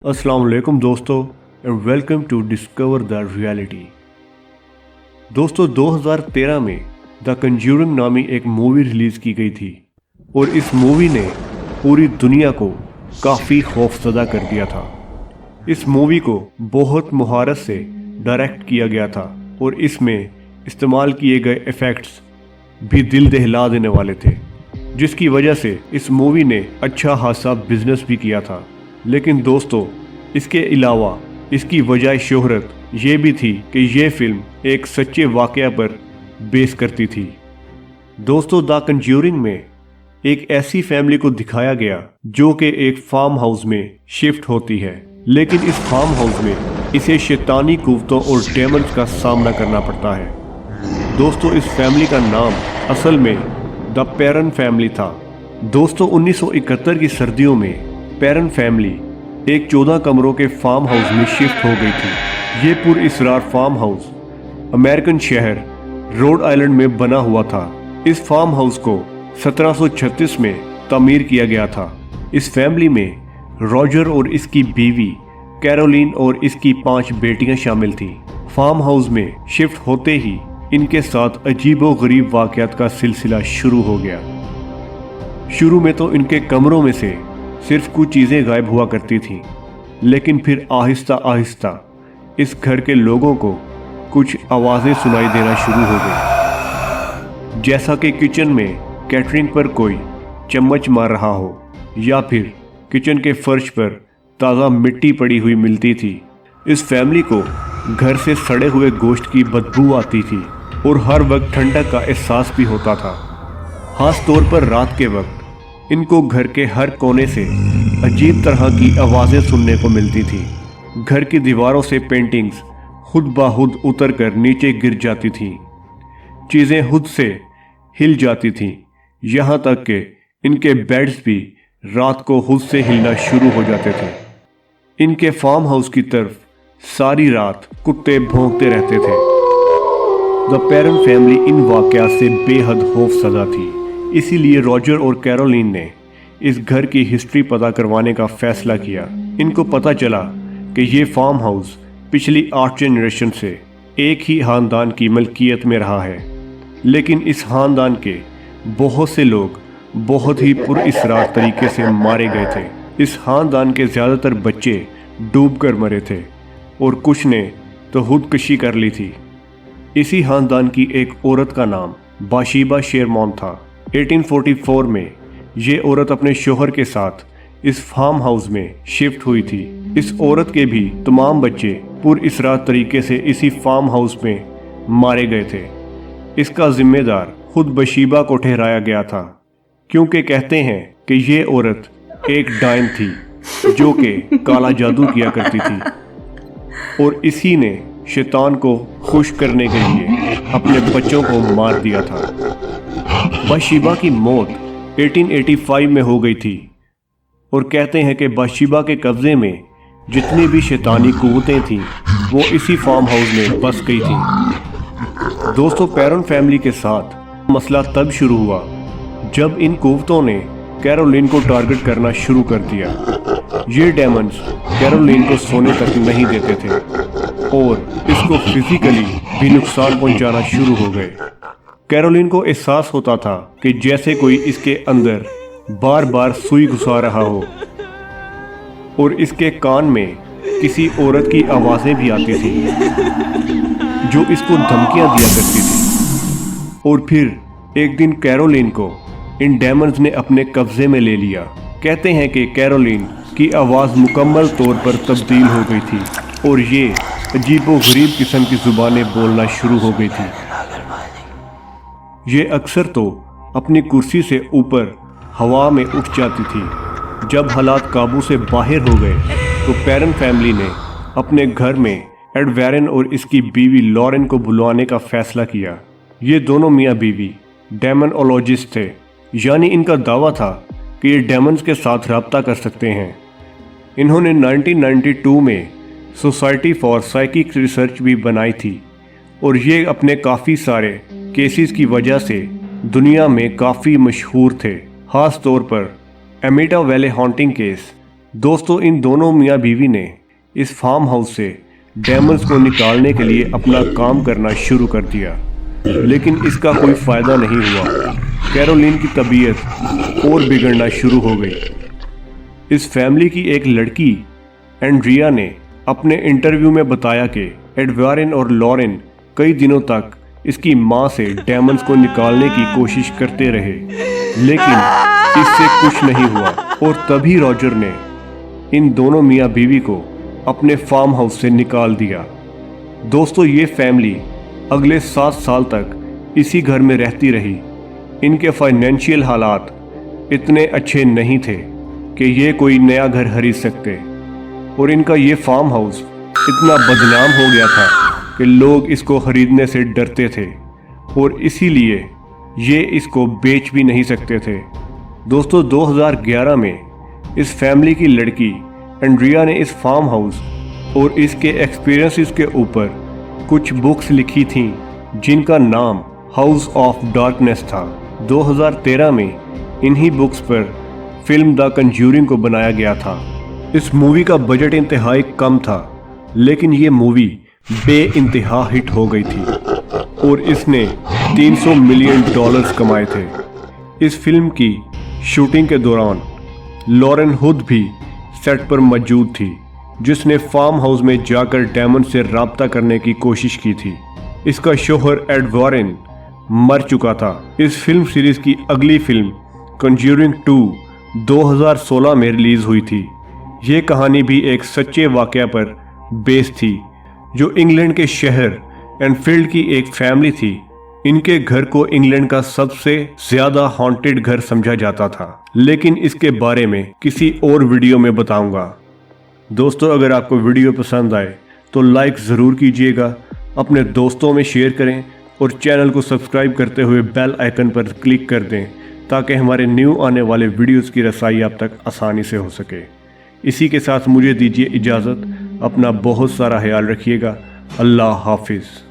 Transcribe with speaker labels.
Speaker 1: अस्सलाम वालेकुम दोस्तों and welcome to discover the reality. दोस्तों 2013 में द कंज्यूरिंग नामी एक मूवी रिलीज़ की गई थी और इस मूवी ने पूरी दुनिया को काफ़ी खौफजदा कर दिया था। इस मूवी को बहुत महारत से डायरेक्ट किया गया था और इसमें इस्तेमाल किए गए इफ़ेक्ट्स भी दिल दहला देने वाले थे, जिसकी वजह से इस मूवी ने अच्छा खासा बिजनेस भी किया था। लेकिन दोस्तों इसके अलावा इसकी वजह शोहरत ये भी थी कि ये फिल्म एक सच्चे वाक़या पर बेस करती थी। दोस्तों द कंज्यूरिंग में एक ऐसी फैमिली को दिखाया गया जो कि एक फार्म हाउस में शिफ्ट होती है, लेकिन इस फार्म हाउस में इसे शैतानी कुव्वतों और डेमन्स का सामना करना पड़ता है। दोस्तों इस फैमिली का नाम असल में द पेरन फैमिली था। दोस्तों 1971 की सर्दियों में पेरन फैमिली एक 14 कमरों के फार्म हाउस में शिफ्ट हो गई थी। ये पुरअसरार फार्म हाउस अमेरिकन शहर रोड आइलैंड में बना हुआ था। इस फार्म हाउस को 1736 में तामीर किया गया था। इस फैमिली में रॉजर और इसकी बीवी कैरोलिन और इसकी 5 बेटियां शामिल थीं। फार्म हाउस में शिफ्ट होते ही इनके साथ अजीबो गरीब वाक़यात का सिलसिला शुरू हो गया। शुरू में तो इनके कमरों में से सिर्फ कुछ चीज़ें गायब हुआ करती थीं, लेकिन फिर आहिस्ता आहिस्ता इस घर के लोगों को कुछ आवाज़ें सुनाई देना शुरू हो गई, जैसा कि किचन में कैटरिंग पर कोई चम्मच मार रहा हो या फिर किचन के फर्श पर ताज़ा मिट्टी पड़ी हुई मिलती थी। इस फैमिली को घर से सड़े हुए गोश्त की बदबू आती थी और हर वक्त ठंडक का एहसास भी होता था। खास तौर पर रात के वक्त इनको घर के हर कोने से अजीब तरह की आवाज़ें सुनने को मिलती थी। घर की दीवारों से पेंटिंग्स खुद ब खुद उतर कर नीचे गिर जाती थीं। चीज़ें खुद से हिल जाती थीं, यहाँ तक कि इनके बेड्स भी रात को खुद से हिलना शुरू हो जाते थे। इनके फार्म हाउस की तरफ सारी रात कुत्ते भौंकते रहते थे। द पेरन फैमिली इन वाक़यात से बेहद खौफज़दा थी, इसीलिए रॉजर और कैरोलिन ने इस घर की हिस्ट्री पता करवाने का फैसला किया। इनको पता चला कि ये फार्म हाउस पिछली 8 जनरेशन से एक ही ख़ानदान की मलकियत में रहा है, लेकिन इस ख़ानदान के बहुत से लोग बहुत ही पुरअसरार तरीके से मारे गए थे। इस ख़ानदान के ज़्यादातर बच्चे डूबकर मरे थे और कुछ ने तो खुदकुशी कर ली थी। इसी ख़ानदान की एक औरत का नाम बाशिबा शेरमॉन था। 1844 में ये औरत अपने शोहर के साथ इस फार्म हाउस में शिफ्ट हुई थी। इस औरत के भी तमाम बच्चे पुरअसरार तरीके से इसी फार्म हाउस में मारे गए थे। इसका जिम्मेदार खुद बाशिबा को ठहराया गया था, क्योंकि कहते हैं कि ये औरत एक डायन थी जो कि काला जादू किया करती थी और इसी ने शैतान को खुश करने के लिए अपने बच्चों को मार दिया था। बाशिबा की मौत 1885 में हो गई थी और कहते हैं कि बाशिबा के कब्ज़े में जितनी भी शैतानी कुव्वतें थीं वो इसी फार्म हाउस में बस गई थीं। दोस्तों पेरन फैमिली के साथ मसला तब शुरू हुआ जब इन कुव्वतों ने कैरोलिन को टारगेट करना शुरू कर दिया। ये डेमन्स कैरोलिन को सोने तक नहीं देते थे और इसको फिजिकली भी नुकसान पहुंचाना शुरू हो गए। कैरोलिन को एहसास होता था कि जैसे कोई इसके अंदर बार बार सुई घुसा रहा हो और इसके कान में किसी औरत की आवाज़ें भी आती थी जो इसको धमकियां दिया करती थी। और फिर एक दिन कैरोलिन को इन डेमन्स ने अपने कब्जे में ले लिया। कहते हैं कि कैरोलिन की आवाज़ मुकम्मल तौर पर तब्दील हो गई थी और ये अजीबो गरीब किस्म की ज़ुबानें बोलना शुरू हो गई थी। ये अक्सर तो अपनी कुर्सी से ऊपर हवा में उठ जाती थी। जब हालात काबू से बाहर हो गए तो पेरन फैमिली ने अपने घर में एड वैरन और इसकी बीवी लॉरेन को बुलवाने का फैसला किया। ये दोनों मियाँ बीवी डेमनोलॉजिस्ट थे, यानी इनका दावा था कि ये डेमन्स के साथ रब्ता कर सकते हैं। इन्होंने 1992 में सोसाइटी फॉर साइकिक रिसर्च भी बनाई थी और ये अपने काफ़ी सारे केसेस की वजह से दुनिया में काफ़ी मशहूर थे। ख़ास तौर पर एमिटा वैले हॉन्टिंग केस दोस्तों इन दोनों मियाँ बीवी ने इस फार्म हाउस से डेमन्स को निकालने के लिए अपना काम करना शुरू कर दिया, लेकिन इसका कोई फ़ायदा नहीं हुआ। कैरोलिन की तबीयत और बिगड़ना शुरू हो गई। इस फैमिली की एक लड़की एंड्रिया ने अपने इंटरव्यू में बताया कि एडवारिन और लॉरेन कई दिनों तक इसकी मां से डेमन्स को निकालने की कोशिश करते रहे, लेकिन इससे कुछ नहीं हुआ। और तभी रॉजर ने इन दोनों मियाँ बीवी को अपने फार्म हाउस से निकाल दिया। दोस्तों ये फैमिली अगले 7 साल तक इसी घर में रहती रही। इनके फाइनेंशियल हालात इतने अच्छे नहीं थे कि ये कोई नया घर खरीद सकते, और इनका ये फार्म हाउस इतना बदनाम हो गया था कि लोग इसको खरीदने से डरते थे, और इसीलिए ये इसको बेच भी नहीं सकते थे। दोस्तों 2011 में इस फैमिली की लड़की एंड्रिया ने इस फार्म हाउस और इसके एक्सपीरियंसेस के ऊपर कुछ बुक्स लिखी थीं, जिनका नाम हाउस ऑफ डार्कनेस था। 2013 में इन्हीं बुक्स पर फिल्म द कंज्यूरिंग को बनाया गया था। इस मूवी का बजट इंतहाई कम था, लेकिन ये मूवी बेइंतहा हिट हो गई थी और इसने $300 मिलियन कमाए थे। इस फिल्म की शूटिंग के दौरान लॉरेन हुड भी सेट पर मौजूद थी, जिसने फार्म हाउस में जाकर डेमन से राब्ता करने की कोशिश की थी। इसका शौहर एडवारिन मर चुका था। इस फिल्म सीरीज की अगली फिल्म कंज्यूरिंग 2 2016 में रिलीज हुई थी। ये कहानी भी एक सच्चे वाकया पर बेस थी, जो इंग्लैंड के शहर एनफील्ड की एक फैमिली थी। इनके घर को इंग्लैंड का सबसे ज्यादा हॉन्टेड घर समझा जाता था, लेकिन इसके बारे में किसी और वीडियो में बताऊंगा। दोस्तों अगर आपको वीडियो पसंद आए तो लाइक ज़रूर कीजिएगा, अपने दोस्तों में शेयर करें और चैनल को सब्सक्राइब करते हुए बेल आइकन पर क्लिक कर दें, ताकि हमारे न्यू आने वाले वीडियोज़ की रसाई आप तक आसानी से हो सके। इसी के साथ मुझे दीजिए इजाज़त। अपना बहुत सारा ख्याल रखिएगा। अल्लाह हाफिज़।